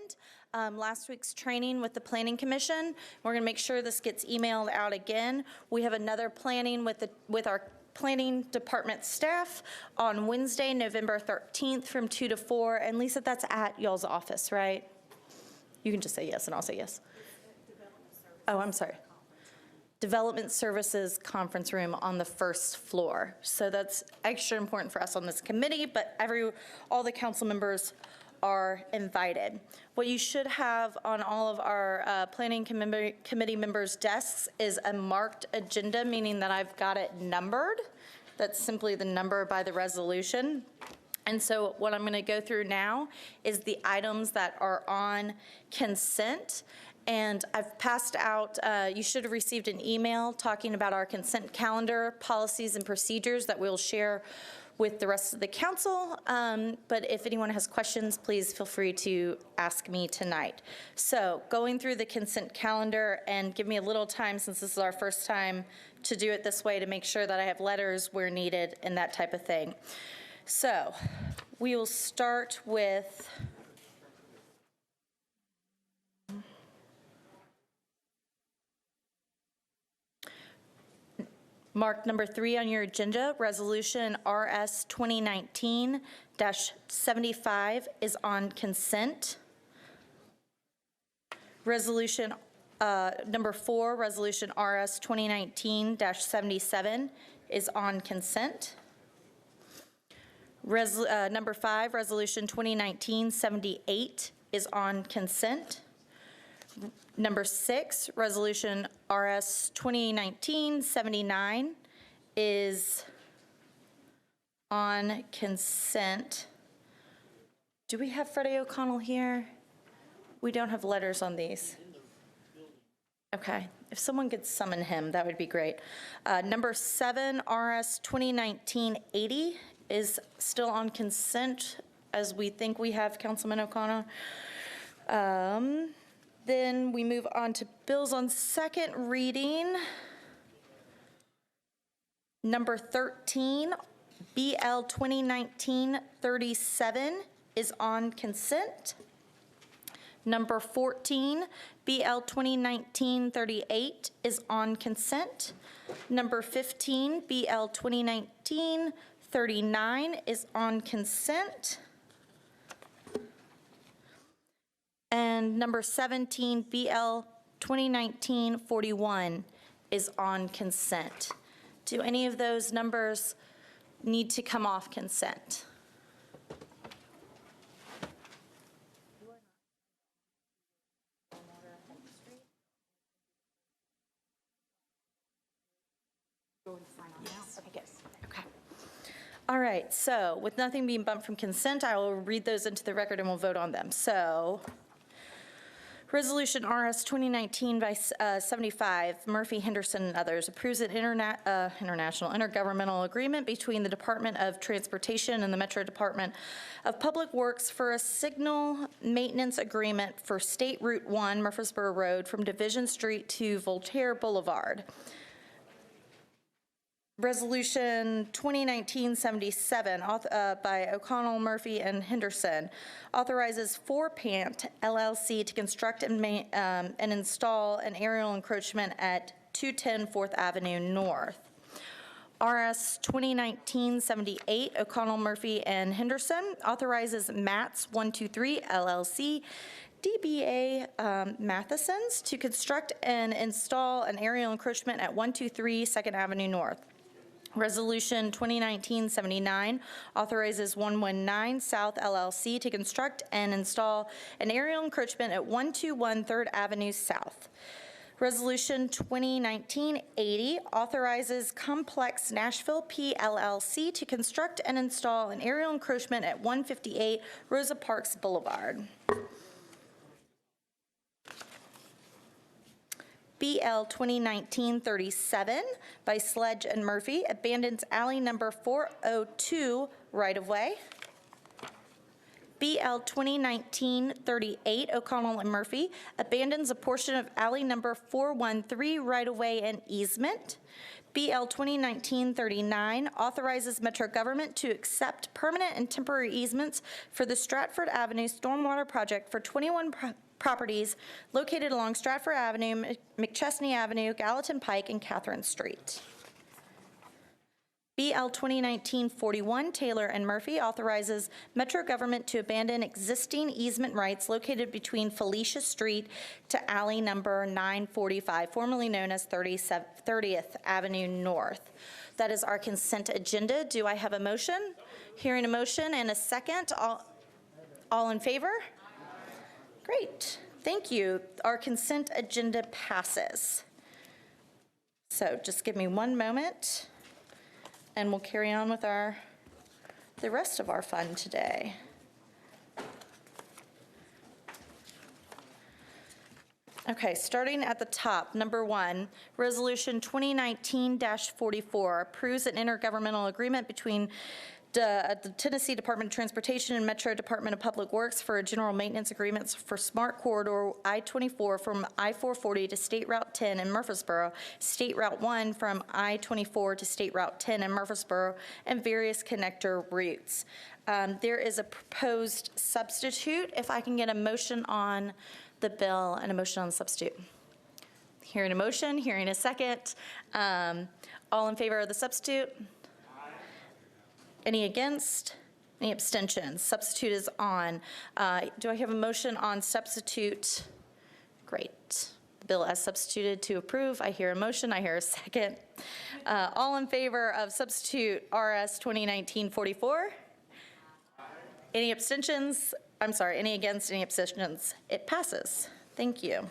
happened. Last week's training with the Planning Commission. We're going to make sure this gets emailed out again. We have another planning with our Planning Department staff on Wednesday, November 13th from 2 to 4. And Lisa, that's at y'all's office, right? You can just say yes and I'll say yes. Oh, I'm sorry. Development Services Conference Room on the first floor. So that's extra important for us on this committee, but all the council members are invited. What you should have on all of our planning committee members' desks is a marked agenda, meaning that I've got it numbered. That's simply the number by the resolution. And so what I'm going to go through now is the items that are on consent. And I've passed out, you should have received an email talking about our consent calendar, policies and procedures that we'll share with the rest of the council. But if anyone has questions, please feel free to ask me tonight. So going through the consent calendar, and give me a little time since this is our first time to do it this way to make sure that I have letters where needed and that type of thing. So we will start with mark number 3 on your agenda, Resolution RS 2019-75 is on consent. Resolution number 4, Resolution RS 2019-77 is on consent. Number 5, Resolution 2019-78 is on consent. Number 6, Resolution RS 2019-79 is on consent. Do we have Freddie O'Connell here? We don't have letters on these. Okay, if someone could summon him, that would be great. Number 7, RS 2019-80 is still on consent, as we think we have Councilman O'Connell. Then we move on to bills on second reading. Number 13, BL 2019-37 is on consent. Number 14, BL 2019-38 is on consent. Number 15, BL 2019-39 is on consent. And number 17, BL 2019-41 is on consent. Do any of those numbers need to come off consent? Okay. All right, so with nothing being bumped from consent, I will read those into the record and we'll vote on them. So, Resolution RS 2019-75, Murphy, Henderson, and others, approves an intergovernmental agreement between the Department of Transportation and the Metro Department of Public Works for a signal maintenance agreement for State Route 1, Murfreesboro Road, from Division Street to Voltaire Boulevard. Resolution 2019-77 by O'Connell, Murphy, and Henderson authorizes Pant LLC to construct and install an aerial encroachment at 210 4th Avenue North. RS 2019-78 O'Connell, Murphy, and Henderson authorizes MATS 123 LLC DBA Matheson's to construct and install an aerial encroachment at 123 2nd Avenue North. Resolution 2019-79 authorizes 119 South LLC to construct and install an aerial encroachment at 121 3rd Avenue South. Resolution 2019-80 authorizes Complex Nashville PLLC to construct and install an aerial encroachment at 158 Rosa Parks Boulevard. BL 2019-37 by Sledge and Murphy abandons alley number 402 right-of-way. BL 2019-38, O'Connell and Murphy, abandons a portion of alley number 413 right-of-way and easement. BL 2019-39 authorizes Metro government to accept permanent and temporary easements for the Stratford Avenue Stormwater Project for 21 properties located along Stratford Avenue, McChesney Avenue, Gallatin Pike, and Catherine Street. BL 2019-41, Taylor and Murphy, authorizes Metro government to abandon existing easement rights located between Felicia Street to alley number 945, formerly known as 30th Avenue North. That is our consent agenda. Do I have a motion? Hearing a motion and a second. All in favor? Great. Thank you. Our consent agenda passes. So just give me one moment, and we'll carry on with the rest of our fun today. Okay, starting at the top, number 1, Resolution 2019-44 approves an intergovernmental agreement between the Tennessee Department of Transportation and Metro Department of Public Works for a general maintenance agreements for Smart Corridor I-24 from I-440 to State Route 10 in Murfreesboro, State Route 1 from I-24 to State Route 10 in Murfreesboro, and various connector routes. There is a proposed substitute. If I can get a motion on the bill and a motion on the substitute. Hearing a motion, hearing a second. All in favor of the substitute? Any against? Any abstentions? Substitute is on. Do I have a motion on substitute? Great. Bill as substituted to approve. I hear a motion. I hear a second. All in favor of substitute RS 2019-44? Any abstentions? I'm sorry, any against, any abstentions? It passes. Thank you.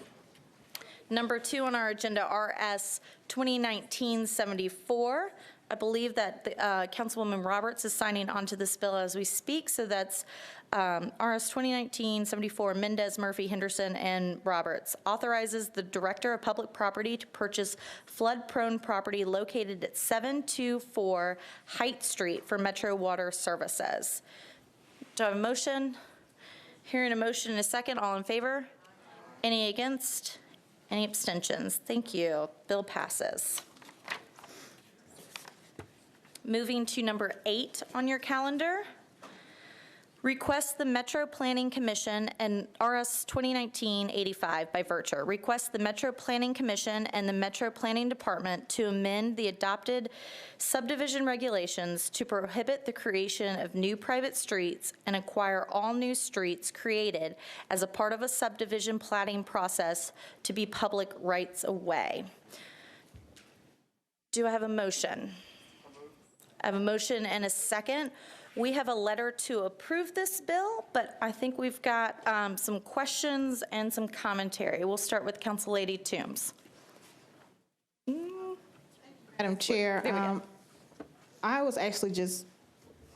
Number 2 on our agenda, RS 2019-74. I believe that Councilwoman Roberts is signing onto this bill as we speak, so that's RS 2019-74, Mendez, Murphy, Henderson, and Roberts. Authorizes the Director of Public Property to purchase flood-prone property located at 724 Height Street for Metro Water Services. Do I have a motion? Hearing a motion in a second. All in favor? Any against? Any abstentions? Thank you. Bill passes. Moving to number 8 on your calendar. Request the Metro Planning Commission and RS 2019-85 by Vircher. Request the Metro Planning Commission and the Metro Planning Department to amend the adopted subdivision regulations to prohibit the creation of new private streets and acquire all new streets created as a part of a subdivision platting process to be public rights of way. Do I have a motion? I have a motion and a second. We have a letter to approve this bill, but I think we've got some questions and some commentary. We'll start with Council Lady Toombs. Madam Chair, I was actually just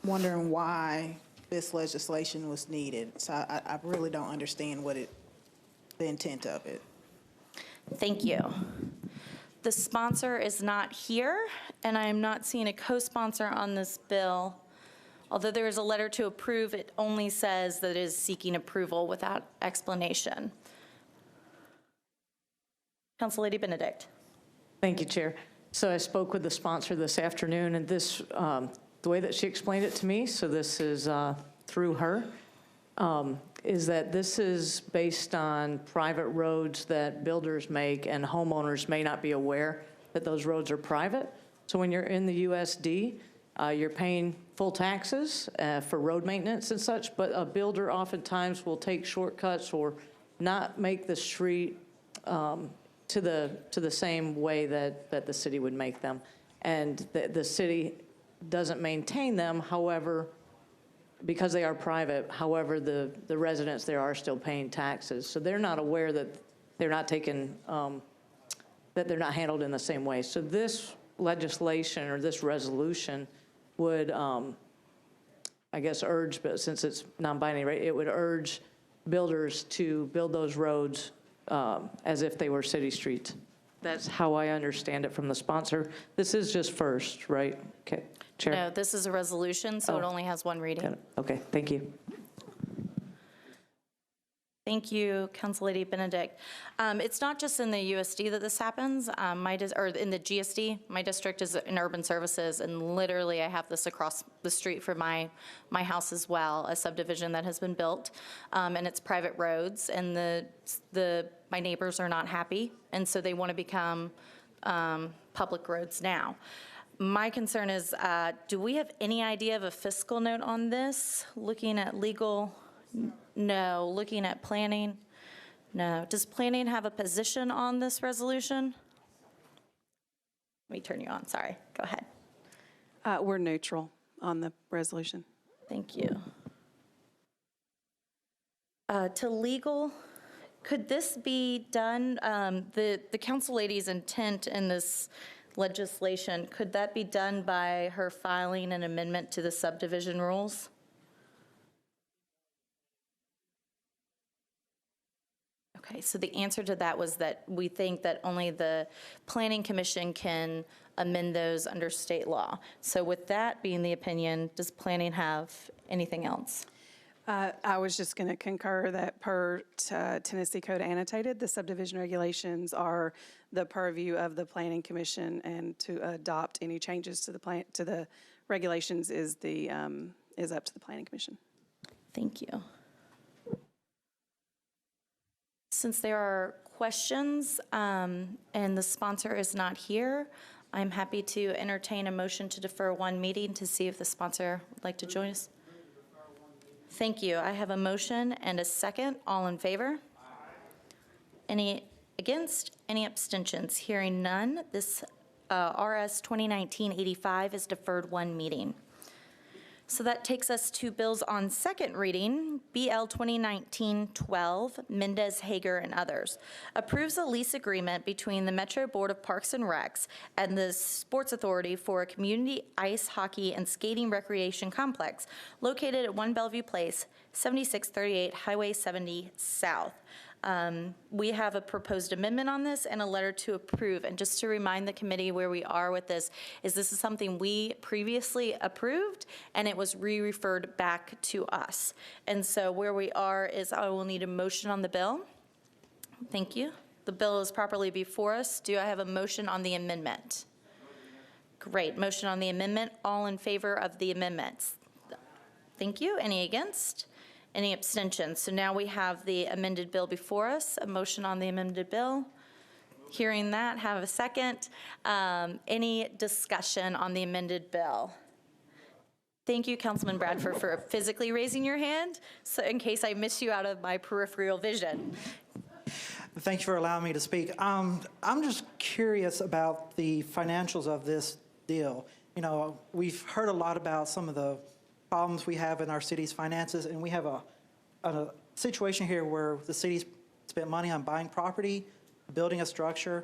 wondering why this legislation was needed. So I really don't understand the intent of it. Thank you. The sponsor is not here, and I am not seeing a co-sponsor on this bill. Although there is a letter to approve, it only says that it is seeking approval without explanation. Council Lady Benedict. Thank you, Chair. So I spoke with the sponsor this afternoon, and this, the way that she explained it to me, so this is through her, is that this is based on private roads that builders make, and homeowners may not be aware that those roads are private. So when you're in the USD, you're paying full taxes for road maintenance and such, but a builder oftentimes will take shortcuts or not make the street to the same way that the city would make them. And the city doesn't maintain them, however, because they are private, however, the residents there are still paying taxes. So they're not aware that they're not taken, that they're not handled in the same way. So this legislation or this resolution would, I guess, urge, but since it's non-binding, right, it would urge builders to build those roads as if they were city streets. That's how I understand it from the sponsor. This is just first, right? Okay, Chair? No, this is a resolution, so it only has one reading. Okay, thank you. Thank you, Council Lady Benedict. It's not just in the USD that this happens, or in the GSD. My district is in urban services, and literally I have this across the street from my house as well, a subdivision that has been built, and it's private roads, and my neighbors are not happy, and so they want to become public roads now. My concern is, do we have any idea of a fiscal note on this? Looking at legal, no. Looking at planning, no. Does planning have a position on this resolution? Let me turn you on, sorry. Go ahead. We're neutral on the resolution. Thank you. To legal, could this be done, the council lady's intent in this legislation, could that be done by her filing an amendment to the subdivision rules? Okay, so the answer to that was that we think that only the Planning Commission can amend those under state law. So with that being the opinion, does planning have anything else? I was just going to concur that per Tennessee Code Annotated, the subdivision regulations are the purview of the Planning Commission, and to adopt any changes to the regulations is up to the Planning Commission. Thank you. Since there are questions and the sponsor is not here, I'm happy to entertain a motion to defer one meeting to see if the sponsor would like to join us. Thank you. I have a motion and a second. All in favor? Any against? Any abstentions? Hearing none, this RS 2019-85 is deferred one meeting. So that takes us to bills on second reading. BL 2019-12, Mendez, Hager, and others. Approves a lease agreement between the Metro Board of Parks and Recs and the Sports Authority for a community ice hockey and skating recreation complex located at 1 Bellevue Place, 7638 Highway 70 South. We have a proposed amendment on this and a letter to approve. And just to remind the committee where we are with this is something we previously approved, and it was re-referred back to us. And so where we are is I will need a motion on the bill. Thank you. The bill is properly before us. Do I have a motion on the amendment? Great. Motion on the amendment. All in favor of the amendments? Thank you. Any against? Any abstentions? So now we have the amended bill before us. A motion on the amended bill. Hearing that, have a second. Any discussion on the amended bill? Thank you, Councilman Bradford, for physically raising your hand, so in case I miss you out of my peripheral vision. Thank you for allowing me to speak. I'm just curious about the financials of this deal. You know, we've heard a lot about some of the problems we have in our city's finances, and we have a situation here where the city's spent money on buying property, building a structure,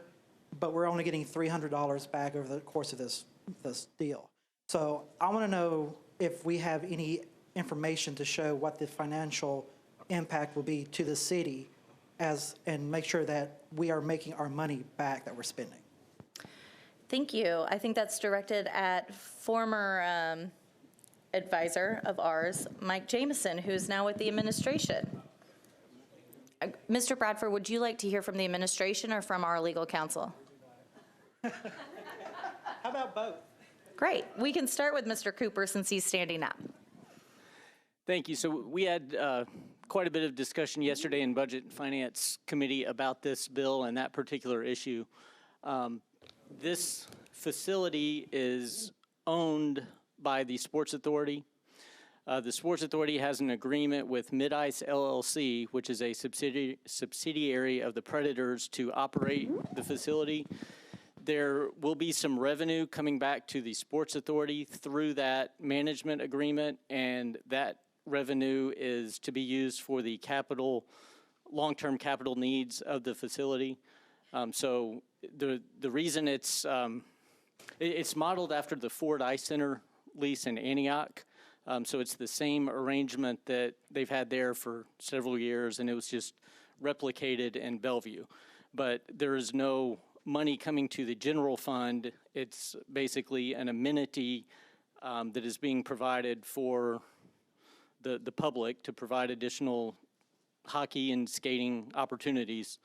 but we're only getting $300 back over the course of this deal. So I want to know if we have any information to show what the financial impact will be to the city and make sure that we are making our money back that we're spending. Thank you. I think that's directed at former advisor of ours, Mike Jameson, who's now with the administration. Mr. Bradford, would you like to hear from the administration or from our legal counsel? How about both? Great. We can start with Mr. Cooper since he's standing up. Thank you. So we had quite a bit of discussion yesterday in Budget and Finance Committee about this bill and that particular issue. This facility is owned by the Sports Authority. The Sports Authority has an agreement with Mid-Ice LLC, which is a subsidiary of the Predators, to operate the facility. There will be some revenue coming back to the Sports Authority through that management agreement, and that revenue is to be used for the long-term capital needs of the facility. So the reason it's modeled after the Ford Ice Center lease in Antioch. So it's the same arrangement that they've had there for several years, and it was just replicated in Bellevue. But there is no money coming to the general fund. It's basically an amenity that is being provided for the public to provide additional hockey and skating opportunities.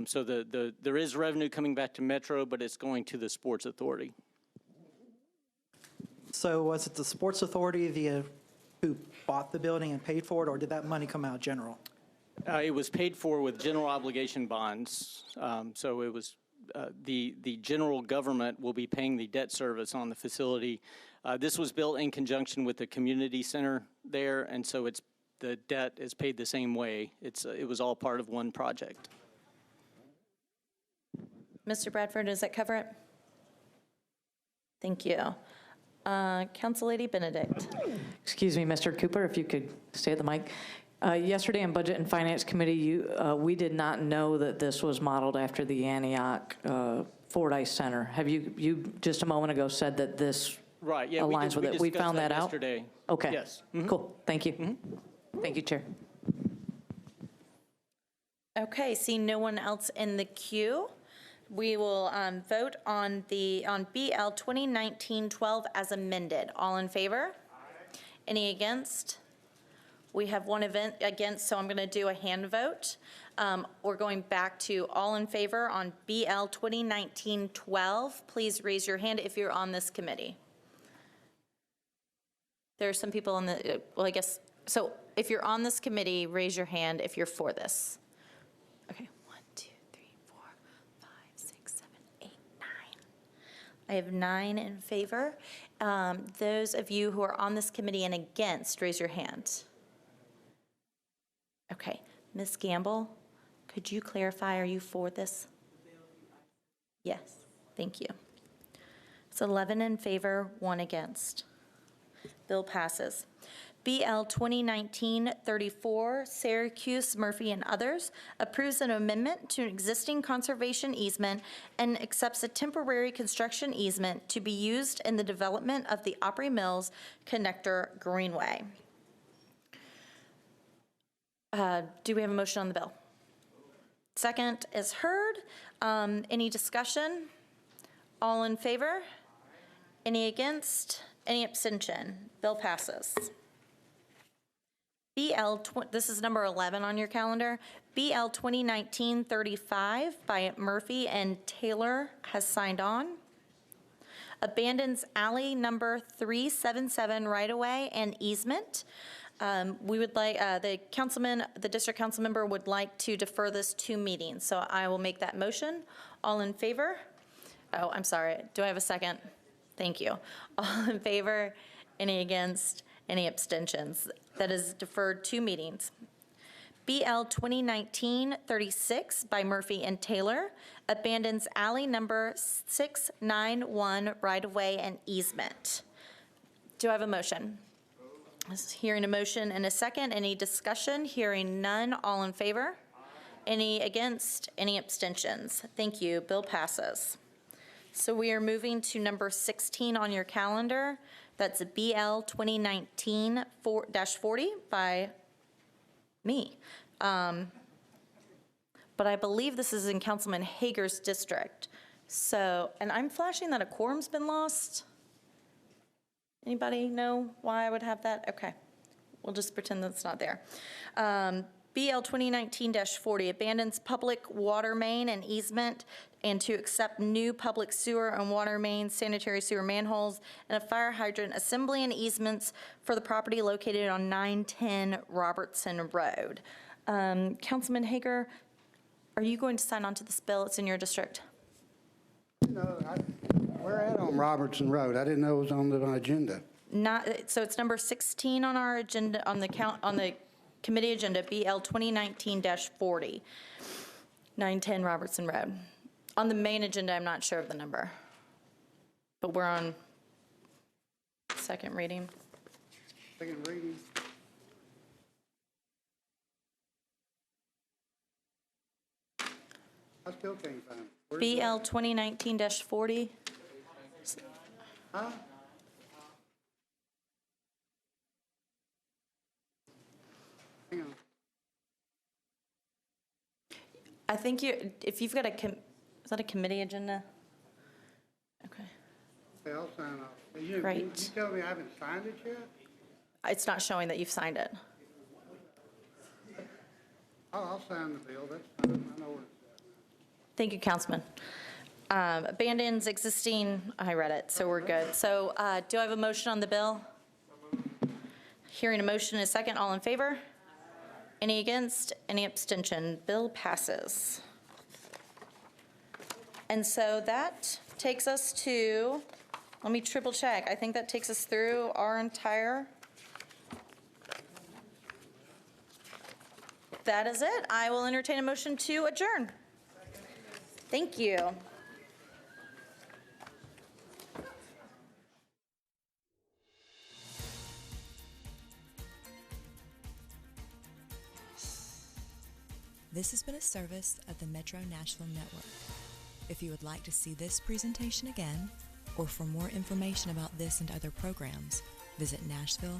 So there is revenue coming back to Metro, but it's going to the Sports Authority. So was it the Sports Authority who bought the building and paid for it, or did that money come out general? It was paid for with general obligation bonds. So it was the general government will be paying the debt service on the facility. This was built in conjunction with the community center there, and so the debt is paid the same way. It was all part of one project. Mr. Bradford, does that cover it? Thank you. Council Lady Benedict. Excuse me, Mr. Cooper, if you could stay at the mic. Yesterday in Budget and Finance Committee, we did not know that this was modeled after the Antioch Fordyce Center. Have you just a moment ago said that this Right, yeah. aligns with it? We discussed found that out? yesterday. Okay. Yes. Cool, thank you. Thank you, Chair. Okay, see no one else in the queue. We will vote on BL 2019-12 as amended. All in favor? Any against? We have one event against, so I'm going to do a hand vote. We're going back to all in favor on BL 2019-12. Please raise your hand if you're on this committee. There are some people on the, well, I guess, so if you're on this committee, raise your hand if you're for this. Okay, 1, 2, 3, 4, 5, 6, 7, 8, 9. I have 9 in favor. Those of you who are on this committee and against, raise your hand. Okay, Ms. Gamble, could you clarify, are you for this? Yes, thank you. It's 11 in favor, 1 against. Bill passes. BL 2019-34, Syracuse, Murphy, and others, approves an amendment to an existing conservation easement and accepts a temporary construction easement to be used in the development of the Opry Mills Connector Greenway. Do we have a motion on the bill? Second is heard. Any discussion? All in favor? Any against? Any abstention? Bill passes. This is number 11 on your calendar. BL 2019-35 by Murphy and Taylor has signed on. Abandons alley number 377 right-of-way and easement. We would like, the district council member would like to defer this 2 meetings. So I will make that motion. All in favor? Oh, I'm sorry. Do I have a second? Thank you. All in favor? Any against? Any abstentions? That is deferred 2 meetings. BL 2019-36 by Murphy and Taylor abandons alley number 691 right-of-way and easement. Do I have a motion? Hearing a motion and a second. Any discussion? Hearing none. All in favor? Any against? Any abstentions? Thank you. Bill passes. So we are moving to number 16 on your calendar. That's BL 2019-40 by me. But I believe this is in Councilman Hager's district. So, and I'm flashing that a quorum's been lost. Anybody know why I would have that? Okay, we'll just pretend that's not there. BL 2019-40 abandons public water main and easement and to accept new public sewer and water main, sanitary sewer manholes, and a fire hydrant assembly and easements for the property located on 910 Robertson Road. Councilman Hager, are you going to sign on to this bill? It's in your district. No, we're at on Robertson Road. I didn't know it was on my agenda. So it's number 16 on our agenda, on the committee agenda, BL 2019-40, 910 Robertson Road. On the main agenda, I'm not sure of the number, but we're on second reading. Second reading. I still can't find it. Where's BL 2019-40. Huh? Hang on. I think if you've got is that a committee agenda? Okay. Okay, I'll sign off. Great. You tell me I haven't signed it yet? It's not showing that you've signed it. I'll sign the bill, that's fine, I know where it's at. Thank you, Councilman. Abandons existing, I read it, so we're good. So do I have a motion on the bill? Hearing a motion in a second, all in favor? Any against? Any abstention? Bill passes. And so that takes us to, let me triple check. I think that takes us through our entire. That is it. I will entertain a motion to adjourn. Thank you. This has been a service of the Metro Nashville Network. If you would like to see this presentation again, or for more information about this and other programs, visit nashville.gov.